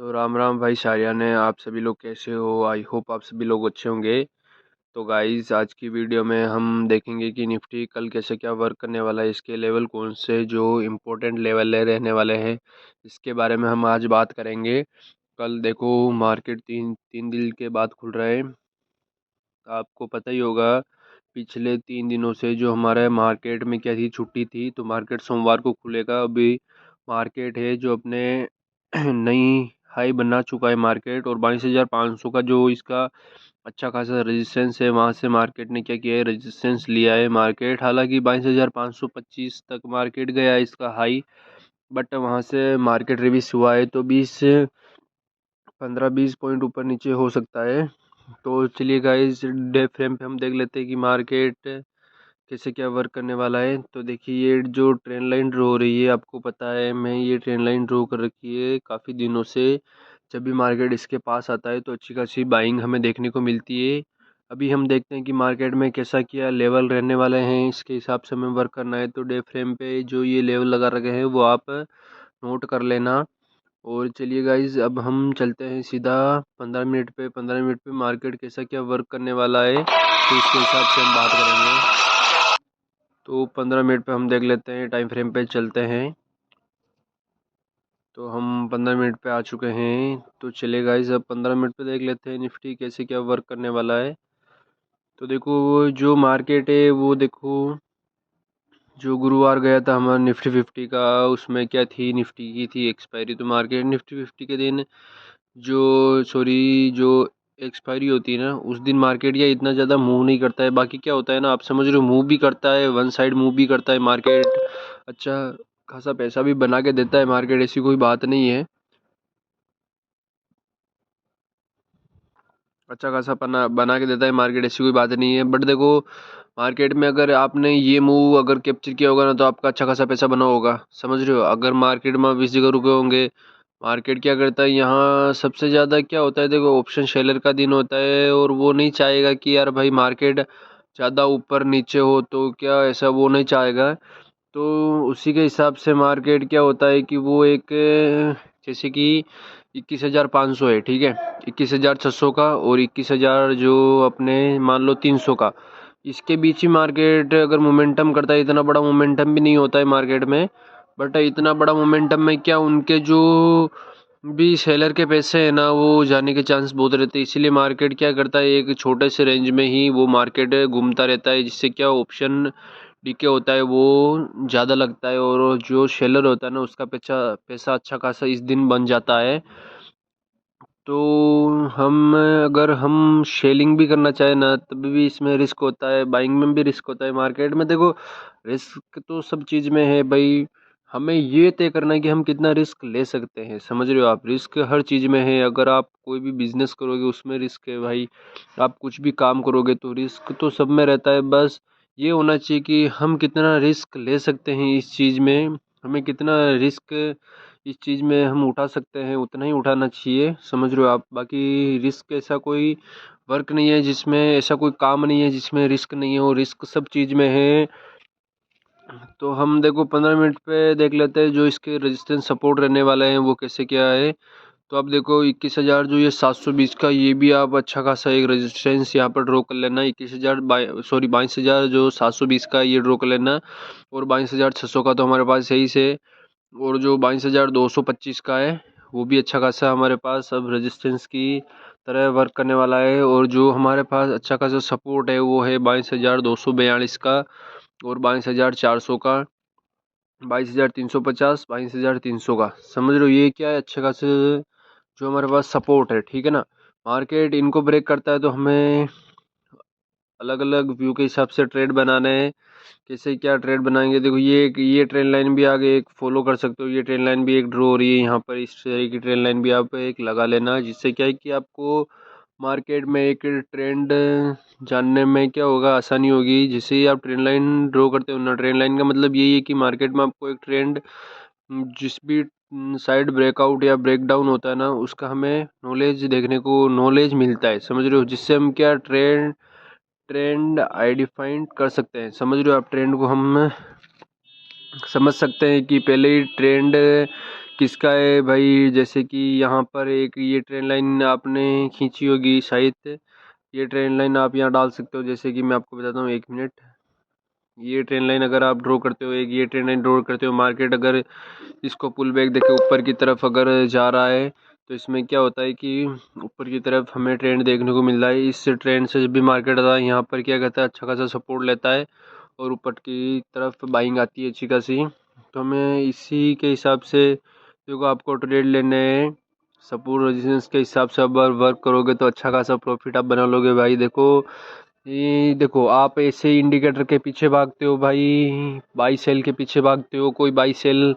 तो राम राम भाई शारिया ने, आप सभी लोग कैसे हो? आई होप आप सभी लोग अच्छे होंगे। तो गाइस, आज की वीडियो में हम देखेंगे कि निफ्टी कल कैसे क्या वर्क करने वाला है, इसके लेवल कौन से जो इम्पोर्टेंट लेवल रहने वाले हैं, इसके बारे में हम आज बात करेंगे। कल देखो, मार्केट तीन तीन दिन के बाद खुल रहा है। आपको पता ही होगा, पिछले 3 दिनों से जो हमारे मार्केट में क्या थी, छुट्टी थी, तो मार्केट सोमवार को खुलेगा। अभी मार्केट है जो अपने नई हाई बना चुका है मार्केट, और 22,500 का जो इसका अच्छा खासा रेजिस्टेंस है, वहाँ से मार्केट ने क्या किया है, रेजिस्टेंस लिया है मार्केट। हालांकि 22,525 तक मार्केट गया है इसका हाई, बट वहाँ से मार्केट रिवर्स हुआ है, तो 15-20 पॉइंट ऊपर नीचे हो सकता है। तो चलिए गाइस, डे फ्रेम पे हम देख लेते हैं कि मार्केट कैसे क्या वर्क करने वाला है। तो देखिए, ये जो ट्रेंड लाइन ड्रॉ हो रही है, आपको पता है मैं ये ट्रेंड लाइन ड्रॉ कर रखी है काफ़ी दिनों से। जब भी मार्केट इसके पास आता है तो अच्छी खासी बाइंग हमें देखने को मिलती है। अभी हम देखते हैं कि मार्केट में कैसा क्या लेवल रहने वाले हैं, इसके हिसाब से हमें वर्क करना है। तो डे फ्रेम पे जो ये लेवल लगा रखे हैं वो आप नोट कर लेना। और चलिए गाइज, अब हम चलते हैं सीधा 15 मिनट पे मार्केट कैसा क्या वर्क करने वाला है, तो इसके हिसाब से हम बात करेंगे। तो 15 मिनट पे हम देख लेते हैं, टाइम फ्रेम पे चलते हैं। तो हम 15 मिनट पे आ चुके हैं। तो चलिए गाइज, अब 15 मिनट पे देख लेते हैं निफ्टी कैसे क्या वर्क करने वाला है। तो देखो, वो जो मार्केट है वो देखो, जो गुरुवार गया था हमारा निफ्टी 50 का, उसमें क्या थी, निफ्टी की थी एक्सपायरी। तो मार्केट निफ्टी 50 के दिन जो एक्सपायरी होती है ना, उस दिन मार्केट या इतना ज़्यादा मूव नहीं करता है। बाकी क्या होता है ना, आप समझ रहे हो, मूव भी करता है, वन साइड मूव भी करता है मार्केट, अच्छा खासा पैसा भी बना के देता है मार्केट, ऐसी कोई बात नहीं है। अच्छा खासा बना बना के देता है मार्केट, ऐसी कोई बात नहीं है। बट देखो, मार्केट में अगर आपने ये मूव अगर कैप्चर किया होगा ना, तो आपका अच्छा खासा पैसा बना होगा, समझ रहे हो। अगर मार्केट में 20 जगह रुके होंगे, मार्केट क्या करता है यहाँ सबसे ज़्यादा क्या होता है, देखो ऑप्शन सेलर का दिन होता है, और वो नहीं चाहेगा कि यार भाई मार्केट ज़्यादा ऊपर नीचे हो, तो क्या ऐसा वो नहीं चाहेगा। तो उसी के हिसाब से मार्केट क्या होता है कि वो एक, जैसे कि 21,500 है, ठीक है, 21,600 का और 21,000 जो अपने मान लो 300 का, इसके बीच ही मार्केट अगर मोमेंटम करता है, इतना बड़ा मोमेंटम भी नहीं होता है मार्केट में। बट इतना बड़ा मोमेंटम में क्या, उनके जो भी सेलर के पैसे हैं ना, वो जाने के चांस बहुत रहते हैं। इसीलिए मार्केट क्या करता है, एक छोटे से रेंज में ही वो मार्केट घूमता रहता है, जिससे क्या ऑप्शन डीके होता है वो ज़्यादा लगता है, और जो सेलर होता है ना, उसका पैसा पैसा अच्छा खासा इस दिन बन जाता है। तो हम अगर हम शेलिंग भी करना चाहे ना, तब भी इसमें रिस्क होता है, बाइंग में भी रिस्क होता है। मार्केट में देखो, रिस्क तो सब चीज़ में है भाई, हमें ये तय करना है कि हम कितना रिस्क ले सकते हैं, समझ रहे हो आप। रिस्क हर चीज़ में है, अगर आप कोई भी बिजनेस करोगे उसमें रिस्क है भाई, आप कुछ भी काम करोगे तो रिस्क तो सब में रहता है। बस ये होना चाहिए कि हम कितना रिस्क ले सकते हैं इस चीज़ में, हमें कितना रिस्क इस चीज़ में हम उठा सकते हैं उतना ही उठाना चाहिए, समझ रहे हो आप। बाकी रिस्क ऐसा कोई वर्क नहीं है जिसमें, ऐसा कोई काम नहीं है जिसमें रिस्क नहीं हो, रिस्क सब चीज़ में है। तो हम देखो 15 मिनट पे देख लेते हैं जो इसके रेजिस्टेंस सपोर्ट रहने वाले हैं वो कैसे क्या है। तो आप देखो, 21,000 जो ये 720 का, ये भी आप अच्छा खासा एक रेजिस्टेंस यहाँ पर ड्रॉ कर लेना। 21,000 सॉरी 22,000 जो 720 का, ये ड्रॉ कर लेना। और 22,600 का तो हमारे पास सही से, और जो 22,225 का है, वो भी अच्छा खासा हमारे पास अब रेजिस्टेंस की तरह वर्क करने वाला है। और जो हमारे पास अच्छा खासा सपोर्ट है वो है 22,242 का, और 22,400 का, 22,350, 22,300 का, समझ रहे हो। ये क्या है, अच्छे खासे जो हमारे पास सपोर्ट है, ठीक है ना। मार्केट इनको ब्रेक करता है तो हमें अलग अलग व्यू के हिसाब से ट्रेड बनाना है। कैसे क्या ट्रेड बनाएंगे, देखो ये ट्रेंड लाइन भी आगे एक फॉलो कर सकते हो, ये ट्रेंड लाइन भी एक ड्रॉ हो रही है यहाँ पर, इस तरह की ट्रेंड लाइन भी आप एक लगा लेना, जिससे क्या है कि आपको मार्केट में एक ट्रेंड जानने में क्या होगा, आसानी होगी। जैसे ही आप ट्रेंड लाइन ड्रॉ करते हो ना, ट्रेंड लाइन का मतलब यही है कि मार्केट में आपको एक ट्रेंड जिस भी साइड ब्रेकआउट या ब्रेक डाउन होता है ना, उसका हमें नॉलेज देखने को नॉलेज मिलता है, समझ रहे हो, जिससे हम क्या ट्रेंड ट्रेंड आइडेंटिफाई कर सकते हैं, समझ रहे हो आप। ट्रेंड को हम समझ सकते हैं कि पहले ही ट्रेंड किसका है भाई, जैसे कि यहाँ पर एक ये ट्रेन लाइन आपने खींची होगी शायद, ये ट्रेन लाइन आप यहाँ डाल सकते हो। जैसे कि मैं आपको बताता हूँ, 1 मिनट। ये ट्रेन लाइन अगर आप ड्रॉ करते हो, एक ये ट्रेन लाइन ड्रॉ करते हो, मार्केट अगर इसको पुल बैक देके ऊपर की तरफ अगर जा रहा है, तो इसमें क्या होता है कि ऊपर की तरफ हमें ट्रेंड देखने को मिल रहा है। इस ट्रेंड से जब भी मार्केट आता है, यहाँ पर क्या कहता है, अच्छा खासा सपोर्ट लेता है और ऊपर की तरफ बाइंग आती है अच्छी खासी। तो हमें इसी के हिसाब से, देखो आपको ट्रेड लेने हैं, सपोर्ट रेजिस्टेंस के हिसाब से अगर वर्क करोगे तो अच्छा खासा प्रॉफिट आप बना लोगे भाई। देखो ये देखो, आप ऐसे इंडिकेटर के पीछे भागते हो भाई, बाई सेल के पीछे भागते हो, कोई बाई सेल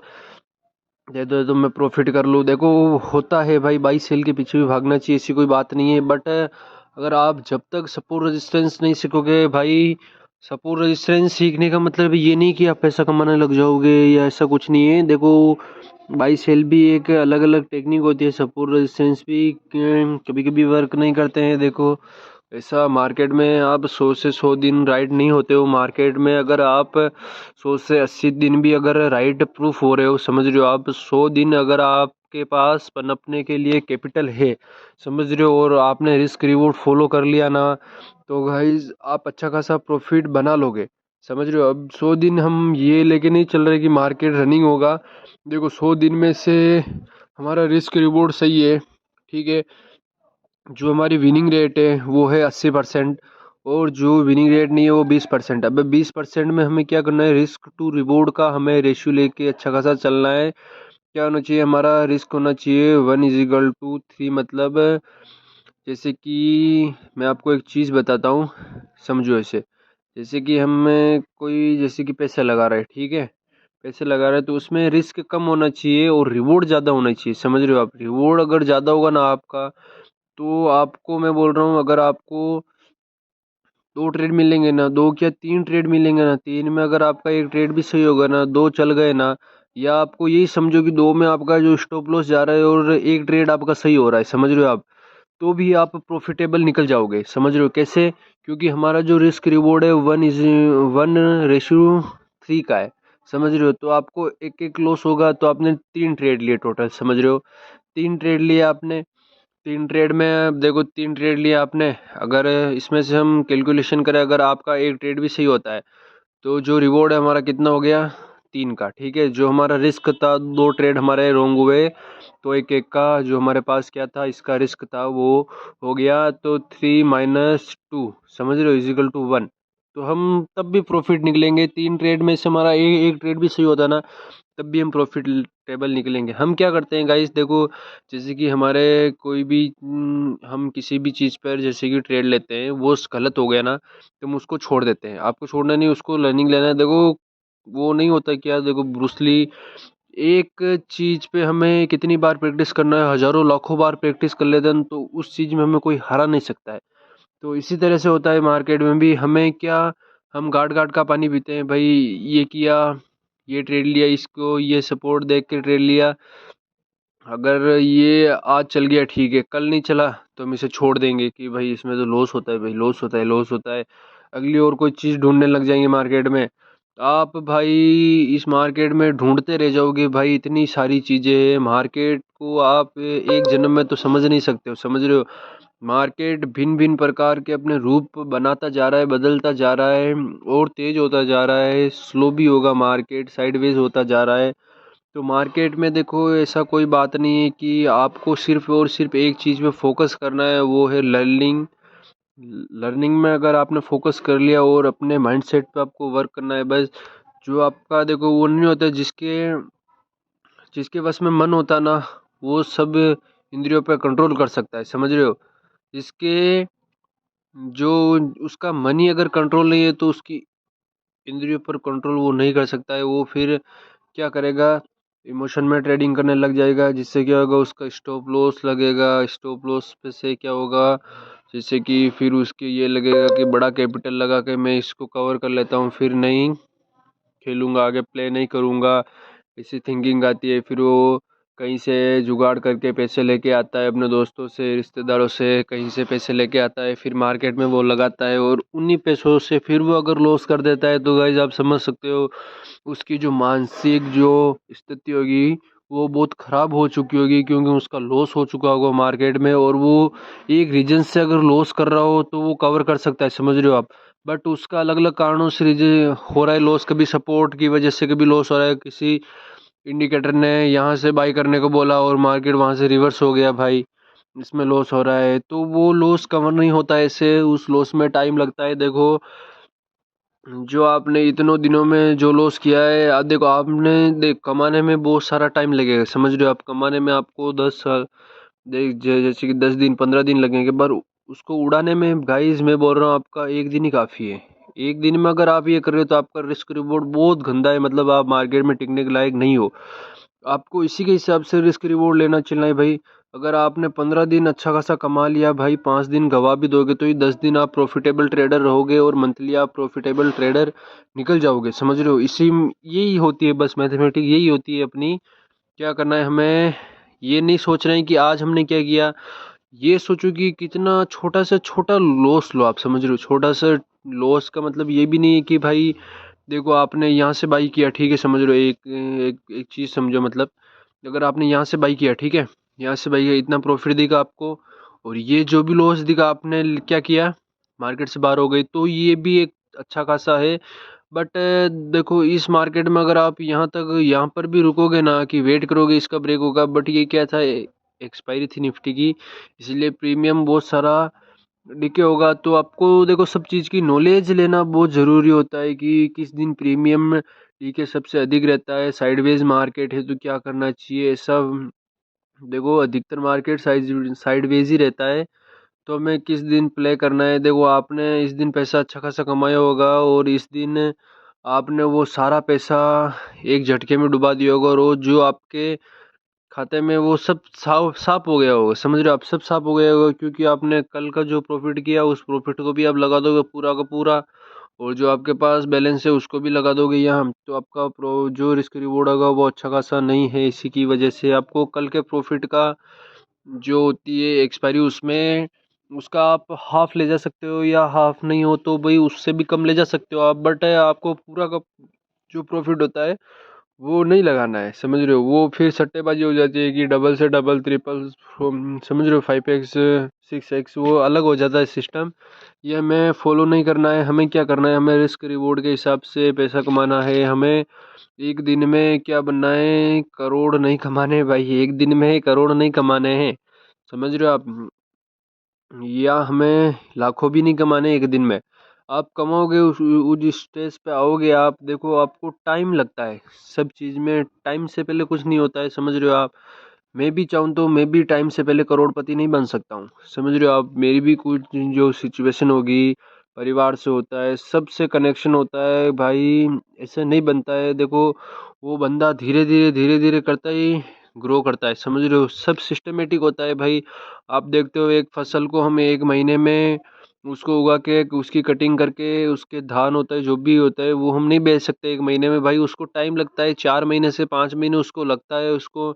दे दो तो मैं प्रॉफिट कर लूँ। देखो होता है भाई, बाई सेल के पीछे भी भागना चाहिए, ऐसी कोई बात नहीं है। बट अगर आप जब तक सपोर्ट रेजिस्टेंस नहीं सीखोगे भाई, सपोर्ट रेजिस्टेंस सीखने का मतलब ये नहीं कि आप पैसा कमाने लग जाओगे या ऐसा कुछ नहीं है। देखो बाई सेल भी एक अलग अलग टेक्निक होती है, सपोर्ट रेजिस्टेंस भी कभी कभी वर्क नहीं करते हैं। देखो ऐसा मार्केट में आप 100 से 100 दिन राइट नहीं होते हो। मार्केट में अगर आप 100 से 80 दिन भी अगर राइट प्रूफ हो रहे हो, समझ रहे हो, आप 100 दिन अगर आपके पास पनपने के लिए कैपिटल है, समझ रहे हो, और आपने रिस्क रिवॉर्ड फॉलो कर लिया ना, तो गाइज आप अच्छा खासा प्रॉफिट बना लोगे। समझ रहे हो, अब 100 दिन हम ये लेके नहीं चल रहे कि मार्केट रनिंग होगा। देखो 100 दिन में से हमारा रिस्क रिवॉर्ड सही है, ठीक है, जो हमारी विनिंग रेट है वो है 80%, और जो विनिंग रेट नहीं है वो 20%। अब 20% में हमें क्या करना है, रिस्क टू रिवॉर्ड का हमें रेशियो लेके अच्छा खासा चलना है। क्या होना चाहिए, हमारा रिस्क होना चाहिए 1:3, मतलब जैसे कि मैं आपको एक चीज़ बताता हूँ, समझो ऐसे। जैसे कि हमें कोई, जैसे कि पैसा लगा रहा है, ठीक है, पैसे लगा रहे हैं तो उसमें रिस्क कम होना चाहिए और रिवॉर्ड ज़्यादा होना चाहिए। समझ रहे हो आप, रिवॉर्ड अगर ज़्यादा होगा ना आपका, तो आपको मैं बोल रहा हूँ, अगर आपको 2 ट्रेड मिलेंगे ना, 2 क्या 3 ट्रेड मिलेंगे ना, 3 में अगर आपका एक ट्रेड भी सही होगा ना, 2 चल गए ना, या आपको यही समझो कि 2 में आपका जो स्टॉप लॉस जा रहा है और एक ट्रेड आपका सही हो रहा है, समझ रहे हो आप, तो भी आप प्रॉफिटेबल निकल जाओगे। समझ रहे हो कैसे, क्योंकि हमारा जो रिस्क रिवॉर्ड है 1:3 का है। समझ रहे हो, तो आपको एक एक लॉस होगा तो आपने 3 ट्रेड लिए टोटल, समझ रहे हो, 3 ट्रेड लिए आपने। 3 ट्रेड में अब देखो, 3 ट्रेड लिए आपने, अगर इसमें से हम कैलकुलेशन करें, अगर आपका एक ट्रेड भी सही होता है, तो जो रिवॉर्ड है हमारा कितना हो गया, 3 का, ठीक है। जो हमारा रिस्क था, 2 ट्रेड हमारे रोंग हुए, तो एक एक का जो हमारे पास क्या था, इसका रिस्क था, वो हो गया, तो 3 - 2, समझ रहे हो, = 1। तो हम तब भी प्रॉफिट निकलेंगे। 3 ट्रेड में से हमारा एक ट्रेड भी सही होता ना, तब भी हम प्रॉफिटेबल निकलेंगे। हम क्या करते हैं गाइस, देखो जैसे कि हमारे कोई भी हम किसी भी चीज़ पर जैसे कि ट्रेड लेते हैं, वो गलत हो गया ना, तो हम उसको छोड़ देते हैं। आपको छोड़ना नहीं, उसको लर्निंग लेना है। देखो वो नहीं होता क्या, देखो ब्रूसली, एक चीज़ पे हमें कितनी बार प्रैक्टिस करना है, हज़ारों लाखों बार प्रैक्टिस कर लेते हैं, तो उस चीज़ में हमें कोई हरा नहीं सकता है। तो इसी तरह से होता है मार्केट में भी, हमें क्या, हम गाड़ गाड़ का पानी पीते हैं भाई। ये किया, ये ट्रेड लिया, इसको ये सपोर्ट देख के ट्रेड लिया, अगर ये आज चल गया ठीक है, कल नहीं चला तो हम इसे छोड़ देंगे कि भाई इसमें तो लॉस होता है, भाई लॉस होता है, लॉस होता है। अगली और कोई चीज़ ढूंढने लग जाएंगे मार्केट में। आप भाई इस मार्केट में ढूंढते रह जाओगे भाई, इतनी सारी चीज़ें हैं मार्केट को, आप एक जन्म में तो समझ नहीं सकते हो, समझ रहे हो। मार्केट भिन्न भिन्न प्रकार के अपने रूप बनाता जा रहा है, बदलता जा रहा है, और तेज होता जा रहा है, स्लो भी होगा, मार्केट साइडवेज होता जा रहा है। तो मार्केट में देखो ऐसा कोई बात नहीं है कि आपको सिर्फ और सिर्फ एक चीज़ पे फोकस करना है, वो है लर्निंग। लर्निंग में अगर आपने फोकस कर लिया और अपने माइंडसेट पे आपको वर्क करना है बस। जो आपका देखो वो नहीं होता, जिसके जिसके बस में मन होता ना, वो सब इंद्रियों पे कंट्रोल कर सकता है, समझ रहे हो। जिसके जो उसका मन ही अगर कंट्रोल नहीं है, तो उसकी इंद्रियों पर कंट्रोल वो नहीं कर सकता है। वो फिर क्या करेगा, इमोशन में ट्रेडिंग करने लग जाएगा, जिससे क्या होगा, उसका स्टॉप लॉस लगेगा। स्टॉप लॉस पे से क्या होगा, जैसे कि फिर उसके ये लगेगा कि बड़ा कैपिटल लगा के मैं इसको कवर कर लेता हूँ, फिर नहीं खेलूँगा, आगे प्ले नहीं करूँगा, ऐसी थिंकिंग आती है। फिर वो कहीं से जुगाड़ करके पैसे लेके आता है, अपने दोस्तों से, रिश्तेदारों से कहीं से पैसे लेके आता है, फिर मार्केट में वो लगाता है, और उन्हीं पैसों से फिर वो अगर लॉस कर देता है, तो गाइज आप समझ सकते हो उसकी जो मानसिक जो स्थिति होगी वो बहुत ख़राब हो चुकी होगी, क्योंकि उसका लॉस हो चुका होगा मार्केट में, और वो एक रीजन से अगर लॉस कर रहा हो तो वो कवर कर सकता है, समझ रहे हो आप। बट उसका अलग अलग कारणों से रीजन हो रहा है लॉस, कभी सपोर्ट की वजह से कभी लॉस हो रहा है, किसी इंडिकेटर ने यहाँ से बाई करने को बोला और मार्केट वहाँ से रिवर्स हो गया भाई, इसमें लॉस हो रहा है, तो वो लॉस कवर नहीं होता है, ऐसे उस लॉस में टाइम लगता है। देखो जो आपने इतनों दिनों में जो लॉस किया है, देखो आपने देख कमाने में बहुत सारा टाइम लगेगा, समझ रहे हो आप, कमाने में आपको 10 साल, देख जैसे कि 10 दिन 15 दिन लगेंगे, पर उसको उड़ाने में गाइस मैं बोल रहा हूँ आपका एक दिन ही काफ़ी है। एक दिन में अगर आप ये कर रहे हो तो आपका रिस्क रिवॉर्ड बहुत गंदा है, मतलब आप मार्केट में टिकने के लायक नहीं हो। आपको इसी के हिसाब से रिस्क रिवॉर्ड लेना चलना है भाई। अगर आपने 15 दिन अच्छा खासा कमा लिया भाई, 5 दिन गवा भी दोगे तो ये 10 दिन आप प्रॉफिटेबल ट्रेडर रहोगे, और मंथली आप प्रॉफिटेबल ट्रेडर निकल जाओगे, समझ रहे हो। इसी यही होती है बस मैथमेटिक, यही होती है अपनी। क्या करना है हमें, ये नहीं सोच रहे हैं कि आज हमने क्या किया, ये सोचो कि कितना छोटा से छोटा लॉस लो आप, समझ रहे हो। छोटा सा लॉस का मतलब ये भी नहीं है कि भाई देखो आपने यहाँ से बाई किया, ठीक है, समझ रहे हो, एक चीज़ समझो, मतलब अगर आपने यहाँ से बाई किया, ठीक है, यहाँ से बाई किया, इतना प्रॉफिट दिखा आपको, और ये जो भी लॉस दिखा आपने क्या किया, मार्केट से बाहर हो गई, तो ये भी एक अच्छा खासा है। बट देखो इस मार्केट में अगर आप यहाँ पर भी रुकोगे ना, कि वेट करोगे इसका ब्रेक होगा, बट ये क्या था, एक्सपायरी थी निफ्टी की, इसलिए प्रीमियम बहुत सारा डीके होगा। तो आपको देखो सब चीज़ की नॉलेज लेना बहुत ज़रूरी होता है, कि किस दिन प्रीमियम डीके सबसे अधिक रहता है, साइडवेज मार्केट है तो क्या करना चाहिए सब। देखो अधिकतर मार्केट साइडवेज ही रहता है, तो हमें किस दिन प्ले करना है। देखो आपने इस दिन पैसा अच्छा खासा कमाया होगा, और इस दिन आपने वो सारा पैसा एक झटके में डुबा दिया होगा, और वो जो आपके खाते में वो सब साफ साफ हो गया होगा, समझ रहे हो आप, सब साफ हो गया होगा, क्योंकि आपने कल का जो प्रॉफिट किया उस प्रॉफिट को भी आप लगा दोगे पूरा का पूरा, और जो आपके पास बैलेंस है उसको भी लगा दोगे यहाँ, तो आपका प्रो जो रिस्क रिवॉर्ड होगा वो अच्छा खासा नहीं है। इसी की वजह से आपको कल के प्रॉफिट का जो होती है एक्सपायरी, उसमें उसका आप हाफ ले जा सकते हो, या हाफ नहीं हो तो भाई उससे भी कम ले जा सकते हो आप, बट आपको पूरा का जो प्रॉफिट होता है वो नहीं लगाना है, समझ रहे हो। वो फिर सट्टेबाजी हो जाती है कि डबल से डबल ट्रिपल, समझ रहे हो, 5x 6x, वो अलग हो जाता है सिस्टम। ये हमें फॉलो नहीं करना है। हमें क्या करना है, हमें रिस्क रिवॉर्ड के हिसाब से पैसा कमाना है। हमें एक दिन में क्या बनना है, करोड़ नहीं कमाने हैं भाई, एक दिन में करोड़ नहीं कमाने हैं, समझ रहे हो आप। या हमें लाखों भी नहीं कमाने एक दिन में। आप कमाओगे उस स्टेज पे आओगे आप, देखो आपको टाइम लगता है, सब चीज़ में टाइम से पहले कुछ नहीं होता है, समझ रहे हो आप। मैं भी चाहूँ तो मैं भी टाइम से पहले करोड़पति नहीं बन सकता हूँ, समझ रहे हो आप। मेरी भी कुछ जो सिचुएशन होगी, परिवार से होता है, सबसे कनेक्शन होता है भाई, ऐसे नहीं बनता है। देखो वो बंदा धीरे धीरे करता ही ग्रो करता है, समझ रहे हो, सब सिस्टमेटिक होता है भाई। आप देखते हो एक फसल को हम एक महीने में उसको उगा के उसकी कटिंग करके, उसके धान होता है जो भी होता है वो हम नहीं बेच सकते एक महीने में भाई, उसको टाइम लगता है, 4 महीने से 5 महीने उसको लगता है, उसको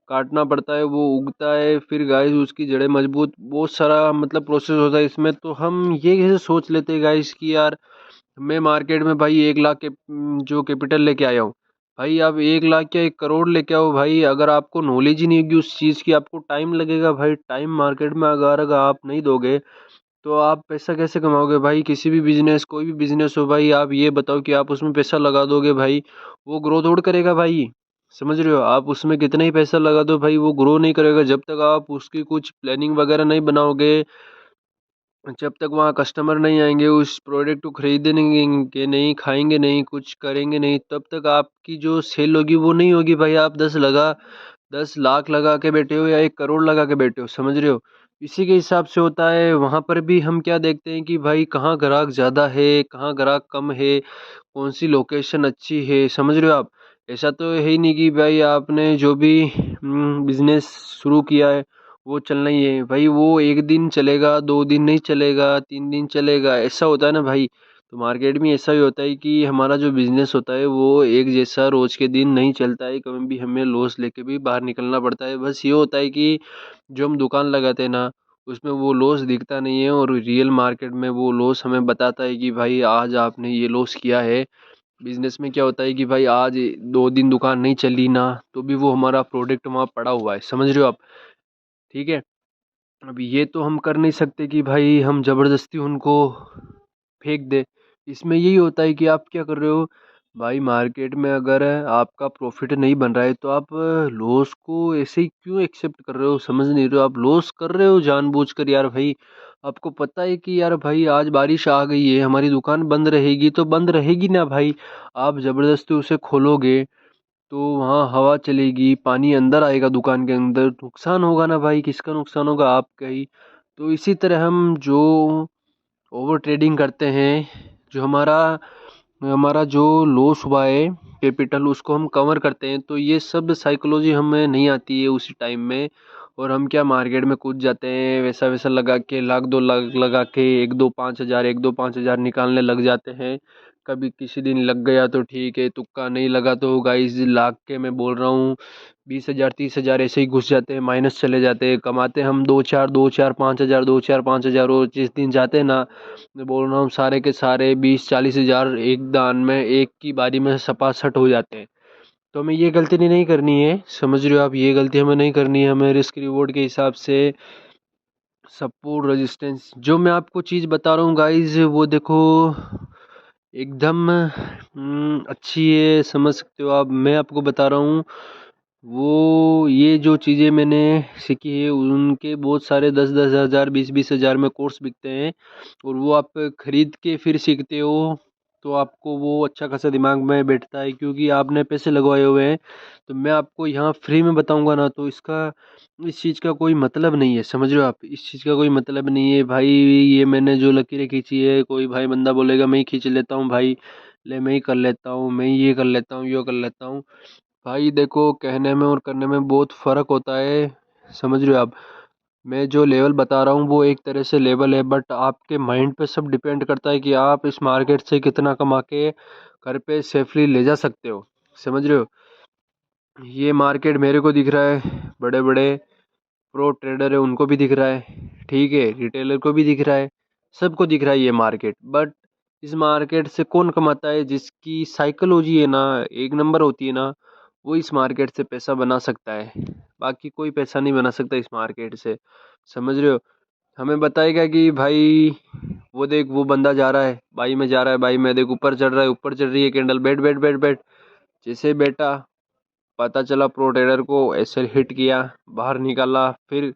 काटना पड़ता है, वो उगता है, फिर गाइस उसकी जड़ें मजबूत, बहुत सारा मतलब प्रोसेस होता है इसमें। तो हम ये कैसे सोच लेते हैं गाइस कि यार मैं मार्केट में भाई 1 लाख के जो कैपिटल लेके आया हूँ, भाई आप 1 लाख क्या 1 करोड़ लेके आओ भाई, अगर आपको नॉलेज ही नहीं होगी उस चीज़ की, आपको टाइम लगेगा भाई। टाइम मार्केट में अगर आप नहीं दोगे तो आप पैसा कैसे कमाओगे भाई। किसी भी बिजनेस, कोई भी बिजनेस हो भाई, आप ये बताओ कि आप उसमें पैसा लगा दोगे भाई, वो ग्रो थोड़ करेगा भाई, समझ रहे हो। आप उसमें कितना ही पैसा लगा दो भाई, वो ग्रो नहीं करेगा जब तक आप उसकी कुछ प्लानिंग वगैरह नहीं बनाओगे, जब तक वहाँ कस्टमर नहीं आएंगे उस प्रोडक्ट को खरीदेंगे नहीं, खाएंगे नहीं, कुछ करेंगे नहीं, तब तक आपकी जो सेल होगी वो नहीं होगी भाई। आप 10 लाख लगा के बैठे हो या 1 करोड़ लगा के बैठे हो, समझ रहे हो। इसी के हिसाब से होता है। वहाँ पर भी हम क्या देखते हैं कि भाई कहाँ ग्राहक ज़्यादा है, कहाँ ग्राहक कम है, कौन सी लोकेशन अच्छी है, समझ रहे हो आप। ऐसा तो है ही नहीं कि भाई आपने जो भी बिजनेस शुरू किया है वो चलना ही है भाई, वो एक दिन चलेगा, 2 दिन नहीं चलेगा, 3 दिन चलेगा, ऐसा होता है ना भाई। तो मार्केट में ऐसा ही होता है कि हमारा जो बिजनेस होता है वो एक जैसा रोज के दिन नहीं चलता है, कभी भी हमें लॉस लेके भी बाहर निकलना पड़ता है। बस ये होता है कि जो हम दुकान लगाते हैं ना, उसमें वो लॉस दिखता नहीं है, और रियल मार्केट में वो लॉस हमें बताता है कि भाई आज आपने ये लॉस किया है, बिजनेस में क्या होता है कि भाई आज 2 दिन दुकान नहीं चली ना, तो भी वो हमारा प्रोडक्ट वहाँ पड़ा हुआ है, समझ रहे हो आप। ठीक है। अब ये तो हम कर नहीं सकते कि भाई हम ज़बरदस्ती उनको फेंक दे। इसमें यही होता है कि आप क्या कर रहे हो भाई, मार्केट में अगर आपका प्रॉफिट नहीं बन रहा है तो आप लॉस को ऐसे ही क्यों एक्सेप्ट कर रहे हो, समझ नहीं रहे हो। आप लॉस कर रहे हो जानबूझकर यार भाई। आपको पता है कि यार भाई आज बारिश आ गई है, हमारी दुकान बंद रहेगी तो बंद रहेगी ना भाई। आप ज़बरदस्ती उसे खोलोगे तो वहाँ हवा चलेगी, पानी अंदर आएगा दुकान के अंदर, नुकसान होगा ना भाई। किसका नुकसान होगा, आपका ही। तो इसी तरह हम जो ओवर ट्रेडिंग करते हैं, जो हमारा हमारा जो लॉस हुआ है कैपिटल, उसको हम कवर करते हैं। तो ये सब साइकोलॉजी हमें नहीं आती है उसी टाइम में, और हम क्या मार्केट में कूद जाते हैं वैसा वैसा लगा के, लाख 2 लाख लगा के 1 2 5 हज़ार 1 2 5 हज़ार निकालने लग जाते हैं। कभी किसी दिन लग गया तो ठीक है, तुक्का नहीं लगा तो गाइस लाख के मैं बोल रहा हूँ 20 हज़ार 30 हज़ार ऐसे ही घुस जाते हैं, माइनस चले जाते हैं। कमाते हम 2 4 5 हज़ार, 2 4 5 हज़ार, और जिस दिन जाते हैं ना, मैं बोल रहा हूँ सारे के सारे 20 40 हज़ार एक दान में, एक की बारी में सपासट हो जाते हैं। तो हमें ये गलती नहीं करनी है, समझ रहे हो आप। ये गलती हमें नहीं करनी है। हमें रिस्क रिवॉर्ड के हिसाब से सपोर्ट रेजिस्टेंस, जो मैं आपको चीज़ बता रहा हूँ गाइज, वो देखो एकदम अच्छी है, समझ सकते हो आप। मैं आपको बता रहा हूँ वो ये जो चीज़ें मैंने सीखी है, उनके बहुत सारे 10 10 हज़ार 20 20 हज़ार में कोर्स बिकते हैं, और वो आप खरीद के फिर सीखते हो तो आपको वो अच्छा खासा दिमाग में बैठता है, क्योंकि आपने पैसे लगवाए हुए हैं। तो मैं आपको यहाँ फ्री में बताऊंगा ना, तो इसका इस चीज़ का कोई मतलब नहीं है, समझ रहे हो आप। इस चीज़ का कोई मतलब नहीं है भाई। ये मैंने जो लकीरें खींची है, कोई भाई बंदा बोलेगा मैं ही खींच लेता हूँ भाई, ले मैं ही कर लेता हूँ, मैं ही ये कर लेता हूँ, ये कर लेता हूँ। भाई देखो, कहने में और करने में बहुत फ़र्क होता है, समझ रहे हो आप। मैं जो लेवल बता रहा हूँ वो एक तरह से लेवल है, बट आपके माइंड पे सब डिपेंड करता है कि आप इस मार्केट से कितना कमा के घर पे सेफली ले जा सकते हो, समझ रहे हो। ये मार्केट मेरे को दिख रहा है, बड़े बड़े प्रो ट्रेडर है उनको भी दिख रहा है, ठीक है, रिटेलर को भी दिख रहा है, सबको दिख रहा है ये मार्केट। बट इस मार्केट से कौन कमाता है, जिसकी साइकोलॉजी है ना एक नंबर होती है ना, वो इस मार्केट से पैसा बना सकता है। बाकी कोई पैसा नहीं बना सकता इस मार्केट से, समझ रहे हो। हमें बताएगा कि भाई वो देख वो बंदा जा रहा है, भाई में जा रहा है, भाई में देख ऊपर चढ़ रहा है, ऊपर चढ़ रही है कैंडल, बैठ बैठ बैठ बैठ। जैसे बेटा पता चला प्रो ट्रेडर को ऐसे हिट किया, बाहर निकाला, फिर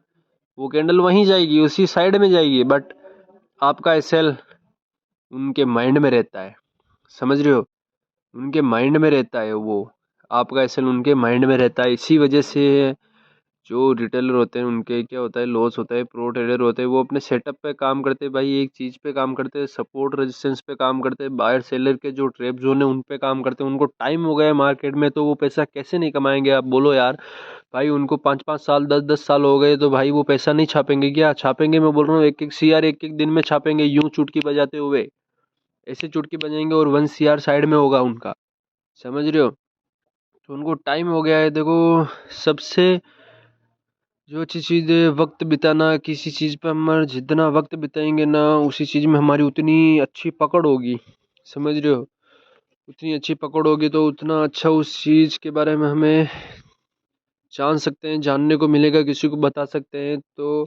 वो कैंडल वहीं जाएगी, उसी साइड में जाएगी, बट आपका एसएल उनके माइंड में रहता है, समझ रहे हो। उनके माइंड में रहता है वो, आपका एसएल उनके माइंड में रहता है। इसी वजह से जो रिटेलर होते हैं उनके क्या होता है, लॉस होता है। प्रो ट्रेडर होते हैं वो अपने सेटअप पे काम करते हैं भाई, एक चीज़ पे काम करते हैं, सपोर्ट रेजिस्टेंस पे काम करते हैं, बायर सेलर के जो ट्रैप जोन है उन पे काम करते हैं। उनको टाइम हो गया है मार्केट में, तो वो पैसा कैसे नहीं कमाएंगे, आप बोलो यार। भाई उनको 5 5 साल 10 10 साल हो गए, तो भाई वो पैसा नहीं छापेंगे क्या? छापेंगे, मैं बोल रहा हूँ एक एक सीआर एक एक दिन में छापेंगे, यूं चुटकी बजाते हुए ऐसे चुटकी बजाएंगे, और 1 सीआर साइड में होगा उनका, समझ रहे हो। तो उनको टाइम हो गया है। देखो, सबसे जो अच्छी चीज़ है वक्त बिताना, किसी चीज़ पे हम जितना वक्त बिताएंगे ना, उसी चीज़ में हमारी उतनी अच्छी पकड़ होगी, समझ रहे हो। उतनी अच्छी पकड़ होगी तो उतना अच्छा उस चीज़ के बारे में हमें जान सकते हैं, जानने को मिलेगा, किसी को बता सकते हैं। तो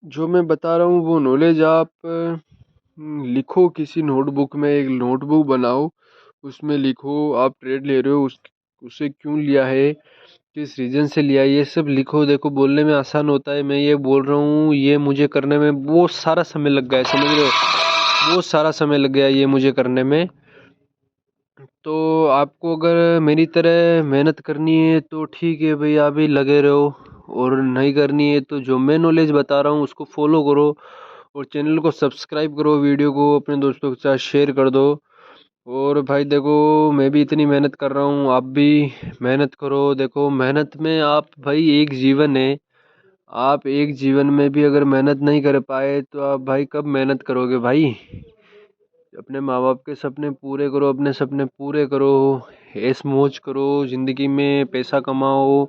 जो मैं बता रहा हूँ वो नॉलेज आप लिखो किसी नोटबुक में, एक नोटबुक बनाओ, उसमें लिखो आप ट्रेड ले रहे हो, उसे क्यों लिया है, किस रीजन से लिया, ये सब लिखो। देखो बोलने में आसान होता है, मैं ये बोल रहा हूँ, ये मुझे करने में बहुत सारा समय लग गया है, समझ रहे हो। बहुत सारा समय लग गया ये मुझे करने में। तो आपको अगर मेरी तरह मेहनत करनी है तो ठीक है भाई, आप भी लगे रहो, और नहीं करनी है तो जो मैं नॉलेज बता रहा हूँ उसको फॉलो करो, और चैनल को सब्सक्राइब करो, वीडियो को अपने दोस्तों के साथ शेयर कर दो। और भाई देखो, मैं भी इतनी मेहनत कर रहा हूँ, आप भी मेहनत करो। देखो मेहनत में आप भाई, एक जीवन है, आप एक जीवन में भी अगर मेहनत नहीं कर पाए तो आप भाई कब मेहनत करोगे भाई। अपने माँ बाप के सपने पूरे करो, अपने सपने पूरे करो, ऐश मौज करो, ज़िंदगी में पैसा कमाओ,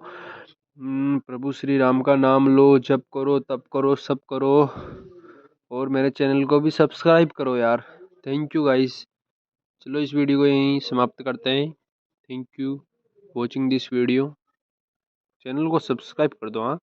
प्रभु श्री राम का नाम लो, जब करो तब करो, सब करो। और मेरे चैनल को भी सब्सक्राइब करो यार। Thank you guys. चलो इस वीडियो को यहीं समाप्त करते हैं। Thank you watching this video. Channel को सब्सक्राइब कर दो हाँ।